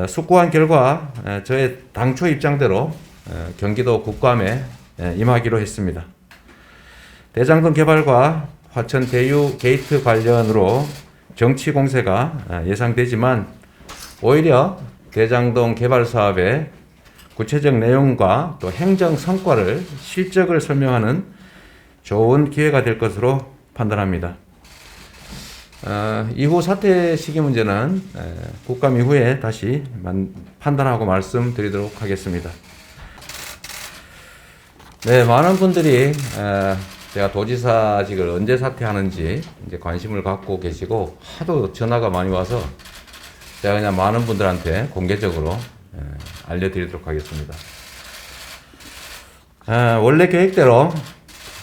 숙고한 결과 저의 당초 입장대로 경기도 국감에 임하기로 했습니다. 대장동 개발과 화천 대유 게이트 관련으로 정치 공세가 예상되지만 오히려 대장동 개발 사업의 구체적 내용과 또 행정 성과를 실적을 설명하는 좋은 기회가 될 것으로 판단합니다. 이후 사퇴 시기 문제는 국감 이후에 다시 판단하고 말씀드리도록 하겠습니다. 네, 많은 분들이 제가 도지사직을 언제 사퇴하는지 이제 관심을 갖고 계시고 하도 전화가 많이 와서 제가 그냥 많은 분들한테 공개적으로 알려드리도록 하겠습니다. 원래 계획대로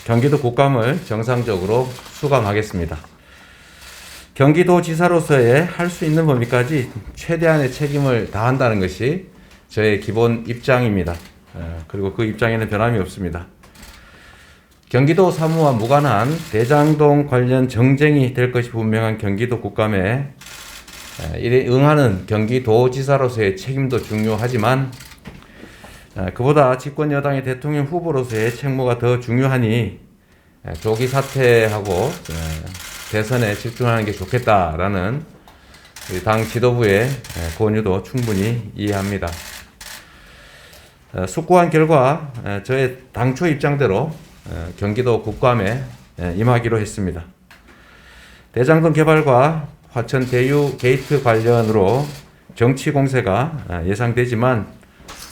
경기도 국감을 정상적으로 수감하겠습니다. 경기도지사로서의 할 수 있는 범위까지 최대한의 책임을 다한다는 것이 저의 기본 입장입니다. 그리고 그 입장에는 변함이 없습니다. 경기도 사무와 무관한 대장동 관련 정쟁이 될 것이 분명한 경기도 국감에 이에 응하는 경기도지사로서의 책임도 중요하지만 그보다 집권 여당의 대통령 후보로서의 책무가 더 중요하니 조기 사퇴하고 대선에 집중하는 게 좋겠다라는 당 지도부의 권유도 충분히 이해합니다. 숙고한 결과 저의 당초 입장대로 경기도 국감에 임하기로 했습니다. 대장동 개발과 화천 대유 게이트 관련으로 정치 공세가 예상되지만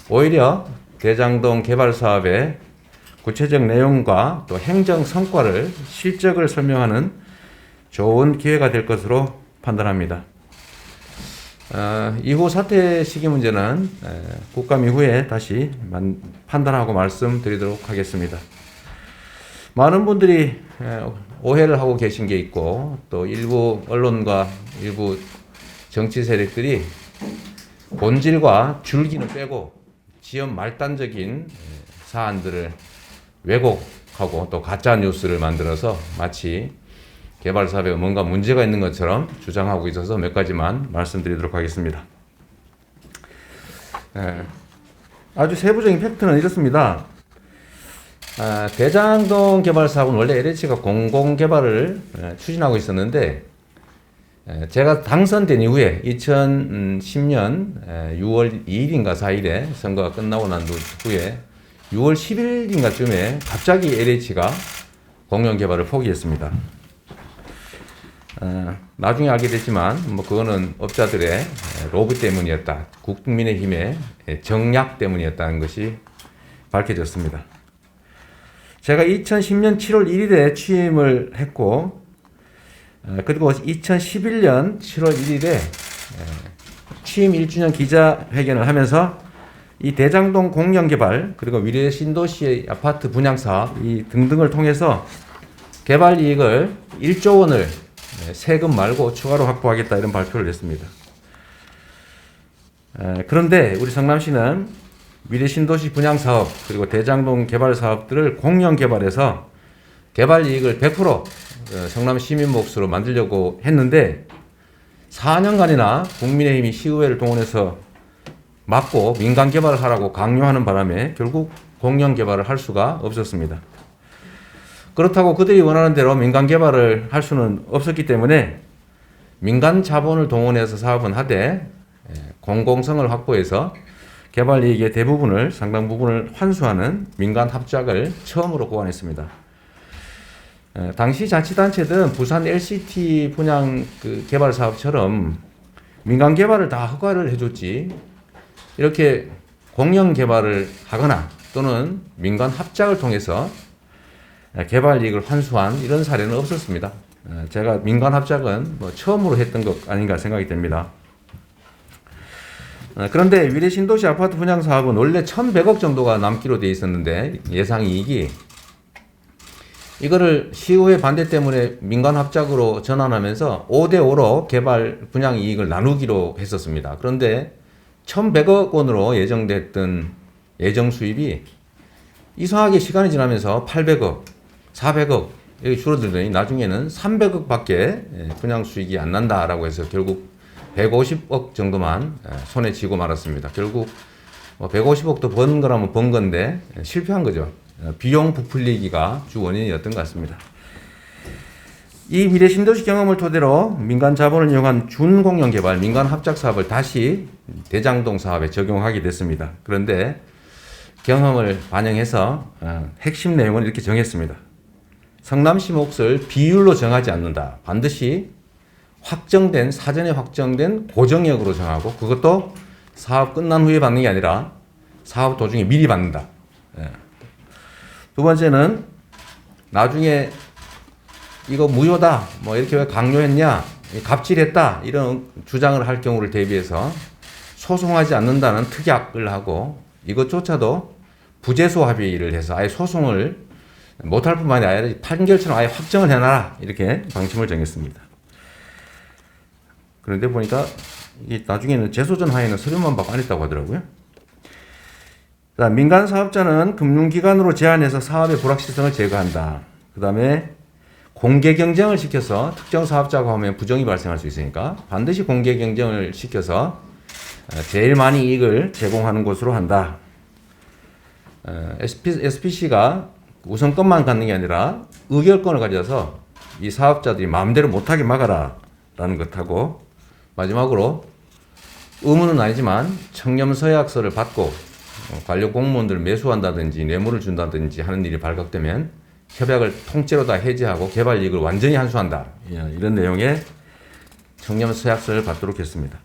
오히려 대장동 개발 사업의 구체적 내용과 또 행정 성과를 실적을 설명하는 좋은 기회가 될 것으로 판단합니다. 이후 사퇴 시기 문제는 국감 이후에 다시 판단하고 말씀드리도록 하겠습니다. 많은 분들이 오해를 하고 계신 게 있고 또 일부 언론과 일부 정치 세력들이 본질과 줄기는 빼고 지연 말단적인 사안들을 왜곡하고 또 가짜 뉴스를 만들어서 마치 개발 사업에 뭔가 문제가 있는 것처럼 주장하고 있어서 몇 가지만 말씀드리도록 하겠습니다. 아주 세부적인 팩트는 이렇습니다. 대장동 개발 사업은 원래 LH가 공공개발을 추진하고 있었는데 제가 당선된 이후에 2010년 6월 2일인가 4일에 선거가 끝나고 난 후에 6월 10일인가쯤에 갑자기 LH가 공영개발을 포기했습니다. 나중에 알게 됐지만 뭐 그거는 업자들의 로비 때문이었다. 국민의힘의 정략 때문이었다는 것이 밝혀졌습니다. 제가 2010년 7월 1일에 취임을 했고 그리고 2011년 7월 1일에 취임 1주년 기자회견을 하면서 이 대장동 공영개발 그리고 위례 신도시의 아파트 분양사업 이 등등을 통해서 개발 이익을 1조 원을 세금 말고 추가로 확보하겠다 이런 발표를 했습니다. 그런데 우리 성남시는 위례 신도시 분양사업 그리고 대장동 개발 사업들을 공영개발해서 개발 이익을 100% 성남 시민 몫으로 만들려고 했는데 4년간이나 국민의힘이 시의회를 동원해서 막고 민간 개발을 하라고 강요하는 바람에 결국 공영 개발을 할 수가 없었습니다. 그렇다고 그들이 원하는 대로 민간 개발을 할 수는 없었기 때문에 민간 자본을 동원해서 사업은 하되 공공성을 확보해서 개발 이익의 대부분을 상당 부분을 환수하는 민간 합작을 처음으로 고안했습니다. 당시 자치단체든 부산 LCT 분양 개발 사업처럼 민간 개발을 다 허가를 해줬지 이렇게 공영 개발을 하거나 또는 민간 합작을 통해서 개발 이익을 환수한 이런 사례는 없었습니다. 제가 민간 합작은 처음으로 했던 것 아닌가 생각이 됩니다. 그런데 위례 신도시 아파트 분양 사업은 원래 1,100억 정도가 남기로 돼 있었는데 예상 이익이 이거를 시의회 반대 때문에 민간 합작으로 전환하면서 5대5로 개발 분양 이익을 나누기로 했었습니다. 그런데 1,100억 원으로 예정됐던 예정 수입이 이상하게 시간이 지나면서 800억, 400억 이렇게 줄어들더니 나중에는 300억밖에 분양 수익이 안 난다라고 해서 결국 150억 정도만 손에 쥐고 말았습니다. 결국 150억도 번 거라면 번 건데 실패한 거죠. 비용 부풀리기가 주 원인이었던 것 같습니다. 이 미래 신도시 경험을 토대로 민간 자본을 이용한 준공영 개발, 민간 합작 사업을 다시 대장동 사업에 적용하게 됐습니다. 그런데 경험을 반영해서 핵심 내용은 이렇게 정했습니다. 성남시 몫을 비율로 정하지 않는다. 반드시 사전에 확정된 고정역으로 정하고, 그것도 사업 끝난 후에 받는 게 아니라 사업 도중에 미리 받는다. 두 번째는 나중에 이거 무효다, 뭐 이렇게 왜 강요했냐, 갑질했다, 이런 주장을 할 경우를 대비해서 소송하지 않는다는 특약을 하고, 이것조차도 부재소 합의를 해서 아예 소송을 못할 뿐만이 아니라 판결처럼 아예 확정을 해놔라, 이렇게 방침을 정했습니다. 그런데 보니까 이게 나중에는 재소전 하에는 서류만 받고 안 했다고 하더라고요. 자, 민간 사업자는 금융기관으로 제한해서 사업의 불확실성을 제거한다. 그 다음에 공개 경쟁을 시켜서 특정 사업자가 하면 부정이 발생할 수 있으니까 반드시 공개 경쟁을 시켜서 제일 많이 이익을 제공하는 곳으로 한다. SPC가 우선권만 갖는 게 아니라 의결권을 가져서 이 사업자들이 마음대로 못하게 막아라 라는 것하고, 마지막으로 의무는 아니지만 청렴서약서를 받고 관료 공무원들을 매수한다든지 뇌물을 준다든지 하는 일이 발각되면 협약을 통째로 다 해지하고 개발 이익을 완전히 환수한다. 이런 내용의 청렴서약서를 받도록 했습니다.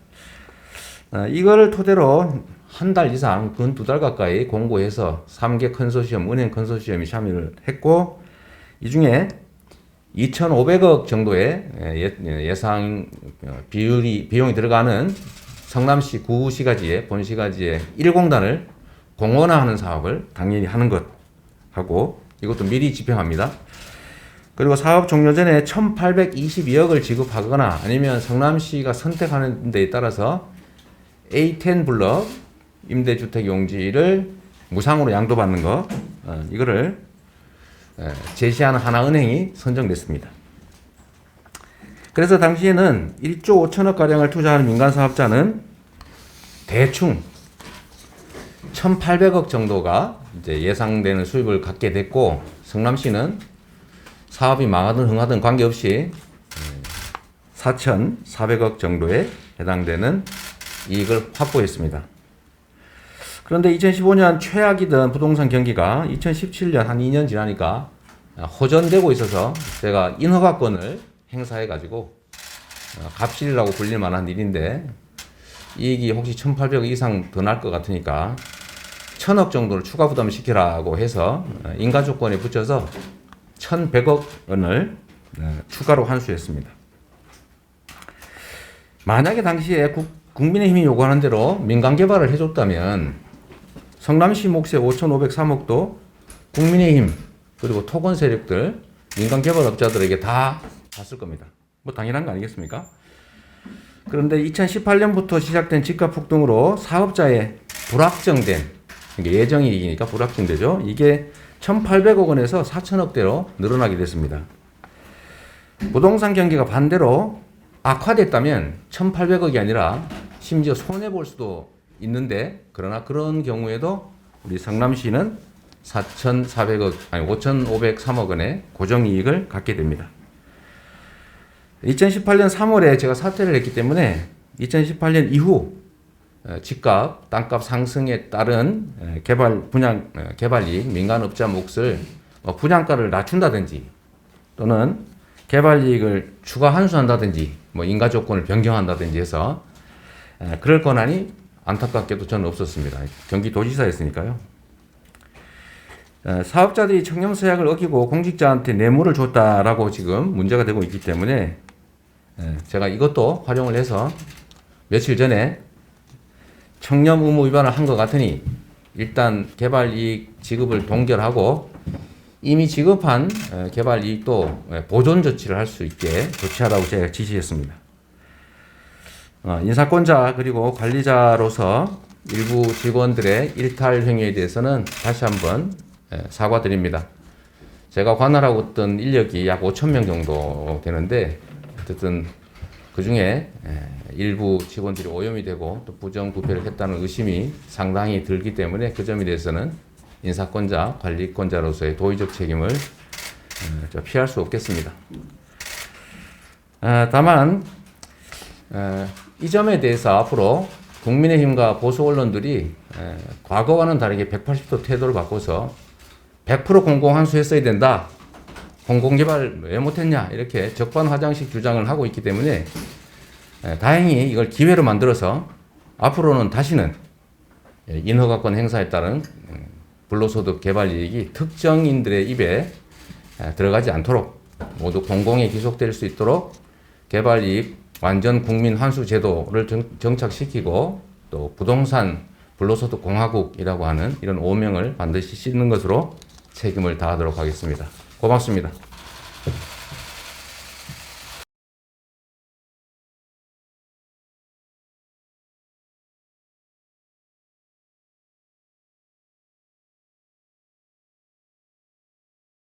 이걸 토대로 한 달 이상, 근 2달 가까이 공고해서 3개 컨소시엄, 은행 컨소시엄이 참여를 했고, 이 중에 2,500억 정도의 예상 비용이 들어가는 성남시 구시가지의 본시가지의 1공단을 공원화하는 사업을 당연히 하는 것 하고, 이것도 미리 집행합니다. 그리고 사업 종료 전에 1,822억을 지급하거나 아니면 성남시가 선택하는 데에 따라서 A10 블럭 임대주택 용지를 무상으로 양도받는 것, 이거를 제시하는 하나은행이 선정됐습니다. 그래서 당시에는 1조 5천억 가량을 투자하는 민간 사업자는 대충 1,800억 정도가 이제 예상되는 수입을 갖게 됐고, 성남시는 사업이 망하든 흥하든 관계없이 4,400억 정도에 해당되는 이익을 확보했습니다. 그런데 2015년 최악이던 부동산 경기가 2017년 한 2년 지나니까 호전되고 있어서 제가 인허가권을 행사해가지고 갑질이라고 불릴 만한 일인데, 이익이 혹시 1,800억 이상 더 날 것 같으니까 1,000억 정도를 추가 부담을 시키라고 해서 인가 조건에 붙여서 1,100억 원을 추가로 환수했습니다. 만약에 당시에 국민의힘이 요구하는 대로 민간 개발을 해줬다면 성남시 몫의 5,503억도 국민의힘 그리고 토건 세력들, 민간 개발업자들에게 다 갔을 겁니다. 뭐 당연한 거 아니겠습니까? 그런데 2018년부터 시작된 집값 폭등으로 사업자의 불확정된, 예정이익이니까 불확정되죠. 이게 1,800억 원에서 4,000억대로 늘어나게 됐습니다. 부동산 경기가 반대로 악화됐다면 1,800억이 아니라 심지어 손해볼 수도 있는데, 그러나 그런 경우에도 우리 성남시는 5,503억 원의 고정이익을 갖게 됩니다. 2018년 3월에 제가 사퇴를 했기 때문에 2018년 이후 집값, 땅값 상승에 따른 개발이익, 민간업자 몫을 분양가를 낮춘다든지 또는 개발이익을 추가 환수한다든지 인가 조건을 변경한다든지 해서 그럴 권한이 안타깝게도 저는 없었습니다. 경기도지사였으니까요. 사업자들이 청렴서약을 어기고 공직자한테 뇌물을 줬다라고 지금 문제가 되고 있기 때문에 제가 이것도 활용을 해서 며칠 전에 청렴 의무 위반을 한 것 같으니 일단 개발이익 지급을 동결하고 이미 지급한 개발이익도 보존 조치를 할 수 있게 조치하라고 제가 지시했습니다. 인사권자 그리고 관리자로서 일부 직원들의 일탈 행위에 대해서는 다시 한번 사과드립니다. 제가 관할하고 있던 인력이 약 5,000명 정도 되는데 어쨌든 그중에 일부 직원들이 오염이 되고 또 부정부패를 했다는 의심이 상당히 들기 때문에 그 점에 대해서는 인사권자, 관리권자로서의 도의적 책임을 피할 수 없겠습니다. 다만 이 점에 대해서 앞으로 국민의힘과 보수 언론들이 과거와는 다르게 180도 태도를 바꿔서 100% 공공환수했어야 된다. 공공개발 왜 못했냐 이렇게 적반하장식 주장을 하고 있기 때문에 다행히 이걸 기회로 만들어서 앞으로는 다시는 인허가권 행사에 따른 불로소득 개발 이익이 특정인들의 입에 들어가지 않도록 모두 공공에 기속될 수 있도록 개발 이익 완전 국민 환수 제도를 정착시키고 또 부동산 불로소득 공화국이라고 하는 이런 오명을 반드시 싣는 것으로 책임을 다하도록 하겠습니다. 고맙습니다.